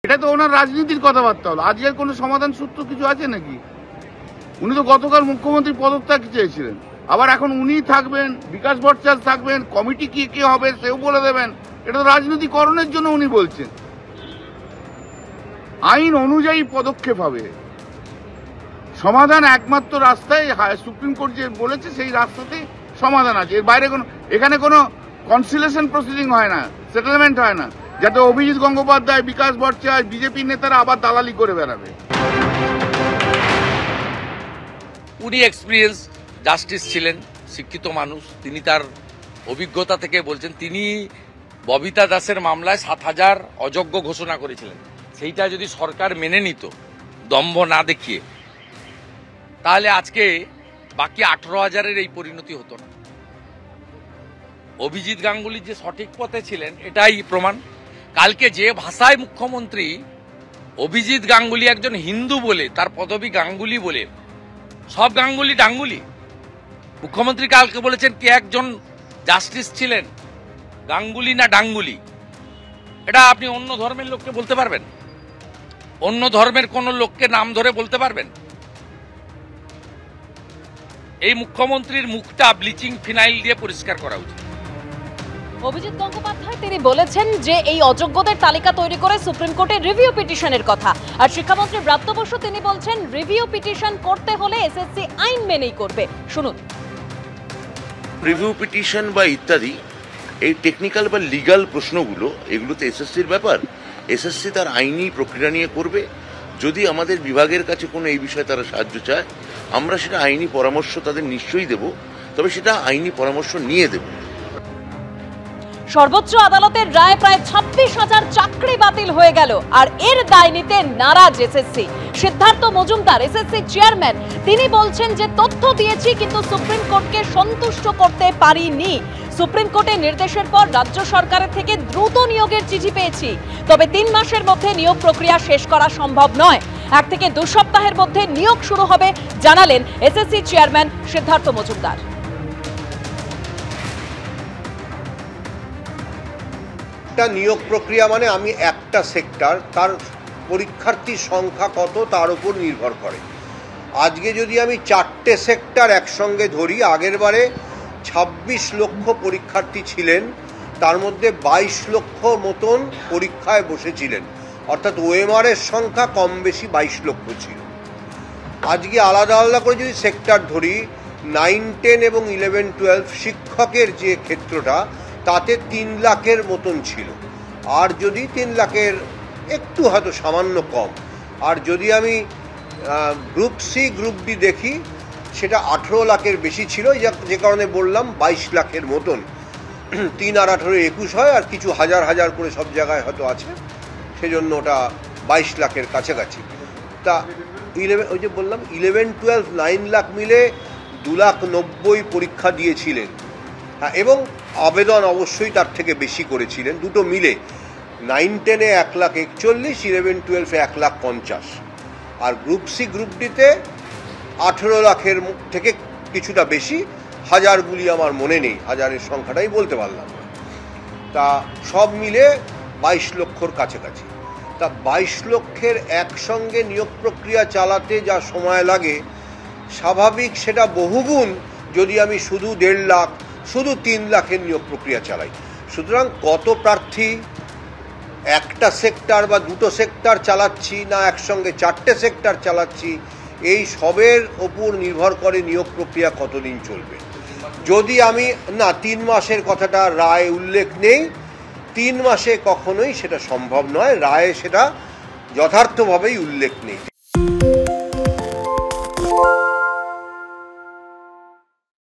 এটা তো ওনার রাজনীতির কথাবার্তা হলো। আজকের কোনো সমাধান সূত্র কিছু আছে নাকি? উনি তো গতকাল মুখ্যমন্ত্রী পদত্যাগ চেয়েছিলেন, আবার এখন উনি থাকবেন, বিকাশ ভট্টাচার্য থাকবেন, কমিটি কি কে হবে সেও বলে দেবেন। এটা তো রাজনীতিকরণের জন্য উনি বলছেন। আইন অনুযায়ী পদক্ষেপ হবে, সমাধান একমাত্র রাস্তায় সুপ্রিম কোর্ট যে বলেছে সেই রাস্তাতেই সমাধান আছে। এর বাইরে এখানে কোনো কনসিলেশন প্রসিডিং হয় না, সেটেলমেন্ট হয় না, যাতে অভিজিৎ গঙ্গোপাধ্যায়, বিকাশ ভট্টাচার্য, বিজেপির নেতারা আবার দালালি করে বেড়াবে। উনি এক্সপিরিয়েন্স জাস্টিস ছিলেন, শিক্ষিত মানুষ, তিনি তার অভিজ্ঞতা থেকে বলছেন। তিনি ববিতা দাসের মামলায় 7,000 অযোগ্য ঘোষণা করেছিলেন। সেইটা যদি সরকার মেনে নিত, দম্ভ না দেখিয়ে, তাহলে আজকে বাকি 18,000-এর এই পরিণতি হতো না। অভিজিৎ গাঙ্গুলি যে সঠিক পথে ছিলেন এটাই প্রমাণ। কালকে যে ভাষায় মুখ্যমন্ত্রী অভিজিৎ গাঙ্গুলি একজন হিন্দু বলে, তার পদবী গাঙ্গুলি বলে, সব গাঙ্গুলি ডাঙ্গুলি। মুখ্যমন্ত্রী কালকে বলেছেন কে একজন জাস্টিস ছিলেন, গাঙ্গুলি না ডাঙ্গুলি। এটা আপনি অন্য ধর্মের লোককে বলতে পারবেন? অন্য ধর্মের কোন লোককে নাম ধরে বলতে পারবেন? এই মুখ্যমন্ত্রীর মুখটা ব্লিচিং ফিনাইল দিয়ে পরিষ্কার করা উচিত। অভিজিৎ গঙ্গোপাধ্যায় তিনি বলেছেন যে এই অযোগ্যদের তালিকা তৈরি করে সুপ্রিম কোর্টে রিভিউ পিটিশনের কথা। আর শিক্ষামন্ত্রী ব্রাত্য বসু তিনি বলছেন রিভিউ পিটিশন করতে হলে এসএসসি আইন মেনেই করবে। শুনুন। রিভিউ পিটিশন বা ইত্যাদি এই টেকনিক্যাল বা লিগাল প্রশ্নগুলো, এগুলো তো এসএসসির ব্যাপার। এসএসসি তার আইনি প্রক্রিয়া নিয়ে করবে। যদি আমাদের বিভাগের কাছে কোনো এই বিষয়ে তারা সাহায্য চায়, আমরা সেটা আইনি পরামর্শ তাদের নিশ্চয়ই দেব, তবে সেটা আইনি পরামর্শ নিয়ে দেব। সর্বোচ্চ আদালতের রায় প্রায় 26,000 চাকরি বাতিল হয়ে গেল, আর এর দায় নিতে নারাজ SSC. Siddhartha Majumdar SSC chairman, তিনি বলছেন যে তথ্য দিয়েছি কিন্তু সুপ্রিম কোর্টকে সন্তুষ্ট করতে পারিনি। সুপ্রিম কোর্টের নির্দেশের পর রাজ্য সরকারের থেকে দ্রুত নিয়োগের চিঠি পেয়েছি, তবে 3 মাসের মধ্যে নিয়োগ প্রক্রিয়া শেষ করা সম্ভব নয়। 1 থেকে 2 সপ্তাহের মধ্যে নিয়োগ শুরু হবে জানালেন এসএসসি চেয়ারম্যান সিদ্ধার্থ মজুমদার। একটা নিয়োগ প্রক্রিয়া মানে আমি একটা সেক্টর, তার পরীক্ষার্থীর সংখ্যা কত তার উপর নির্ভর করে। আজকে যদি আমি 4টে সেক্টর একসঙ্গে ধরি, আগের বারে 26 লক্ষ পরীক্ষার্থী ছিলেন, তার মধ্যে 22 লক্ষ মতন পরীক্ষায় বসেছিলেন, অর্থাৎ ওএমআর-এর সংখ্যা কম বেশি 22 লক্ষ ছিল। আজকে আলাদা আলাদা করে যদি সেক্টর ধরি, 9, 10 এবং 11, 12 শিক্ষকের যে ক্ষেত্রটা, তাতে 3 লাখের মতন ছিল। আর যদি 3 লাখের একটু হয়তো সামান্য কম। আর যদি আমি গ্রুপ সি গ্রুপ ডি দেখি, সেটা 18 লাখের বেশি ছিল, যে কারণে বললাম 22 লাখের মতন। 3 আর 18 21 হয়, আর কিছু হাজার হাজার করে সব জায়গায় হয়তো আছে, সেজন্য ওটা 22 লাখের কাছাকাছি। তা 11, ওই যে বললাম 11, 12, 9 লাখ মিলে 2,90,000 পরীক্ষা দিয়েছিলেন। হ্যাঁ, এবং আবেদন অবশ্যই তার থেকে বেশি করেছিলেন, দুটো মিলে। 9, 10-এ 1,41,000, 11, 12-এ 1,50,000। আর গ্রুপ সি গ্রুপ ডিতে 18 লাখের থেকে কিছুটা বেশি, হাজারগুলি আমার মনে নেই, হাজারের সংখ্যাটাই বলতে পারলাম না। তা সব মিলে 22 লক্ষর কাছাকাছি। তা 22 লক্ষের একসঙ্গে নিয়োগ প্রক্রিয়া চালাতে যা সময় লাগে, স্বাভাবিক সেটা বহুগুণ যদি আমি শুধু 1.5 লাখ, শুধু 3 লাখের নিয়োগ প্রক্রিয়া চালাই। সুতরাং কত প্রার্থী, একটা সেক্টর বা দুটো সেক্টর চালাচ্ছি, না একসঙ্গে 4টে সেক্টর চালাচ্ছি, এই সবের ওপর নির্ভর করে নিয়োগ প্রক্রিয়া কতদিন চলবে। যদি আমি না 3 মাসের কথাটা রায় উল্লেখ নেই, 3 মাসে কখনোই সেটা সম্ভব নয়, রায়ে সেটা যথার্থভাবেই উল্লেখ নেই।